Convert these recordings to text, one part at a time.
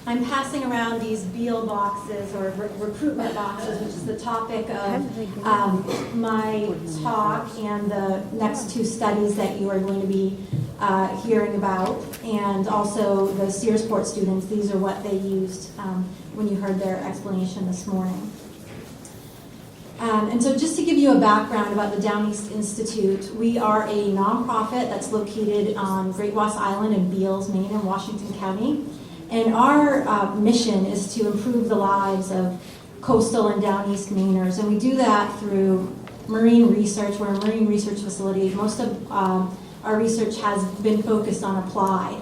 I'm passing around these Beal boxes, or recruitment boxes, which is the topic of my talk and the next two studies that you are going to be hearing about, and also the Searsport students. These are what they used when you heard their explanation this morning. And so just to give you a background about the Downeast Institute, we are a nonprofit that's located on Great West Island in Beals, Maine, and Washington County. And our mission is to improve the lives of coastal and Downeast Mainers. And we do that through marine research. We're a marine research facility. Most of our research has been focused on applied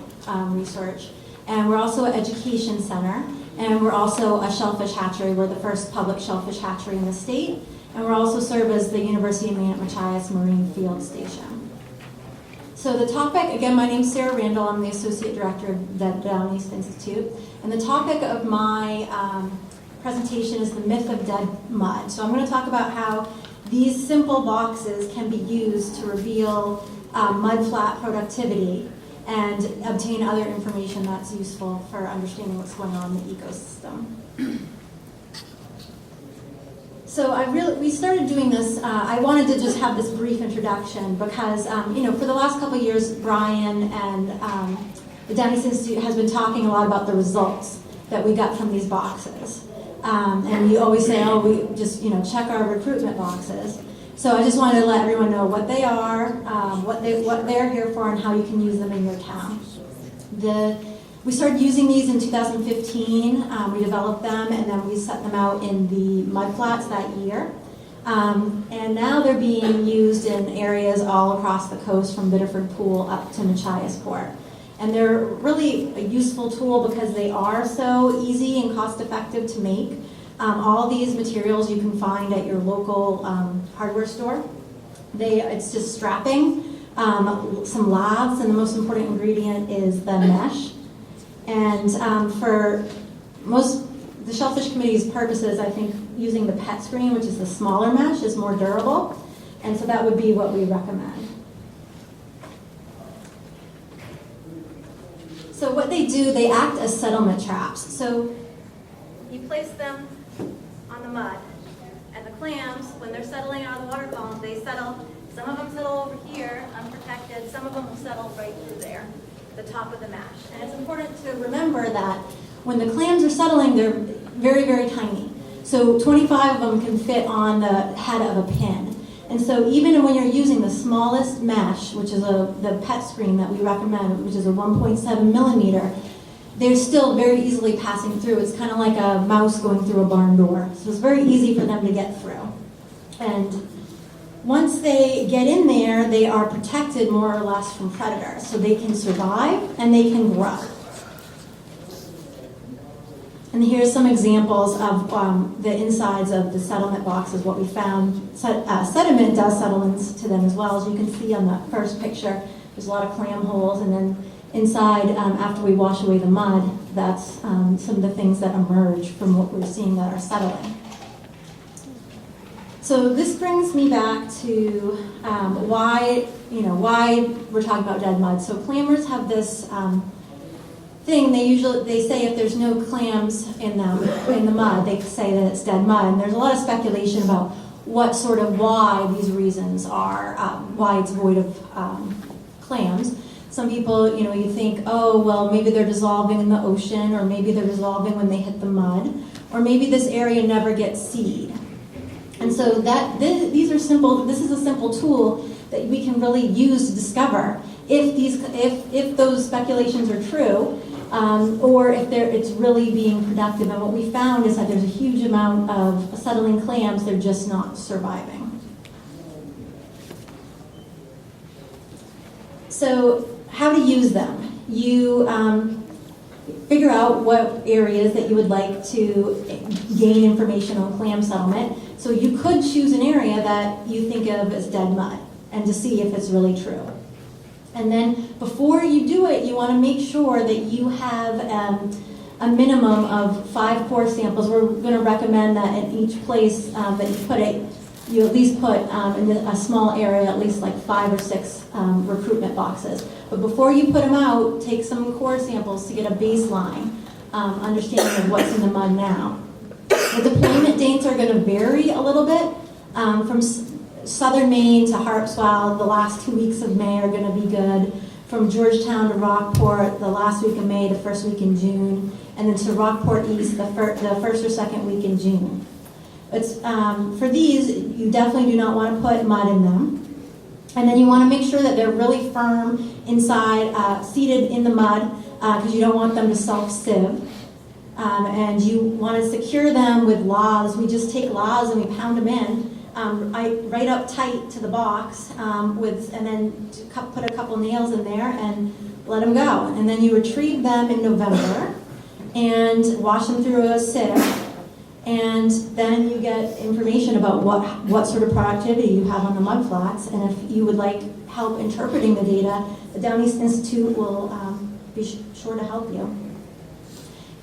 research. And we're also an education center. And we're also a shellfish hatchery. We're the first public shellfish hatchery in the state. And we're also serve as the University of Maine at Machias Marine Field Station. So the topic, again, my name's Sara Randall. I'm the Associate Director of the Downeast Institute. And the topic of my presentation is the myth of dead mud. So I'm going to talk about how these simple boxes can be used to reveal mud flat productivity and obtain other information that's useful for understanding what's going on in the ecosystem. So we started doing this. I wanted to just have this brief introduction because, for the last couple of years, Brian and the Downeast Institute has been talking a lot about the results that we got from these boxes. And we always say, oh, we just, check our recruitment boxes. So I just wanted to let everyone know what they are, what they're here for, and how you can use them in your town. We started using these in 2015. We developed them, and then we set them out in the mudflats that year. And now they're being used in areas all across the coast, from Biddeford Pool up to Machias Port. And they're really a useful tool because they are so easy and cost-effective to make. All these materials you can find at your local hardware store. It's just strapping, some laths, and the most important ingredient is the mesh. And for the Shellfish Committee's purposes, I think using the pet screen, which is the smaller mesh, is more durable. And so that would be what we recommend. So what they do, they act as settlement traps. So you place them on the mud, and the clams, when they're settling out of the water column, they settle. Some of them settle over here, unprotected. Some of them will settle right through there, the top of the mesh. And it's important to remember that when the clams are settling, they're very, very tiny. So 25 of them can fit on the head of a pin. And so even when you're using the smallest mesh, which is the pet screen that we recommend, which is a 1.7 millimeter, they're still very easily passing through. It's kind of like a mouse going through a barn door. So it's very easy for them to get through. And once they get in there, they are protected more or less from predators. So they can survive and they can grow. And here's some examples of the insides of the settlement boxes, what we found. Sediment does settle into them as well. As you can see on the first picture, there's a lot of clam holes, and then inside, after we wash away the mud, that's some of the things that emerge from what we're seeing that are settling. So this brings me back to why we're talking about dead mud. So clammers have this thing. They say if there's no clams in the mud, they say that it's dead mud. And there's a lot of speculation about why these reasons are, why it's void of clams. Some people, you think, oh, well, maybe they're dissolving in the ocean, or maybe they're dissolving when they hit the mud, or maybe this area never gets seed. And so these are simple. This is a simple tool that we can really use to discover if those speculations are true, or if it's really being productive. And what we found is that there's a huge amount of settling clams. They're just not surviving. So how to use them? You figure out what areas that you would like to gain information on clam settlement. So you could choose an area that you think of as dead mud and to see if it's really true. And then before you do it, you want to make sure that you have a minimum of 5 core samples. We're going to recommend that in each place that you put it, you at least put in a small area at least like 5 or 6 recruitment boxes. But before you put them out, take some core samples to get a baseline understanding of what's in the mud now. The deployment dates are going to vary a little bit. From southern Maine to Harpswell, the last 2 weeks of May are going to be good. From Georgetown to Rockport, the last week of May, the first week in June, and then to Rockport East, the first or second week in June. It's, for these, you definitely do not want to put mud in them. And then you want to make sure that they're really firm inside, seated in the mud, because you don't want them to self-sieve. And you want to secure them with laths. We just take laths and we pound them in. Right up tight to the box, and then put a couple nails in there and let them go. And then you retrieve them in November and wash them through a sieve. And then you get information about what sort of productivity you have on the mudflats. And if you would like help interpreting the data, the Downeast Institute will be sure to help you.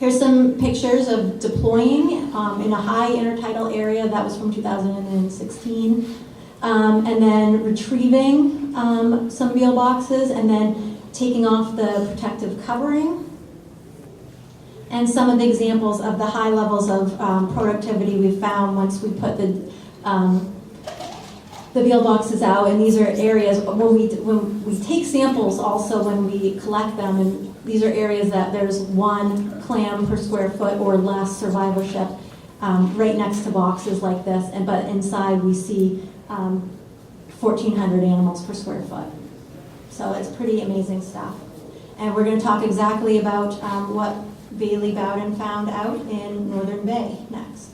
Here's some pictures of deploying in a high intertidal area. That was from 2016. And then retrieving some meal boxes and then taking off the protective covering. And some of the examples of the high levels of productivity we found once we put the meal boxes out. And these are areas when we take samples also when we collect them, and these are areas that there's 1 clam per square foot or less survivorship right next to boxes like this, but inside we see 1,400 animals per square foot. So it's pretty amazing stuff. And we're going to talk exactly about what Bailey Bowden found out in Northern Bay next.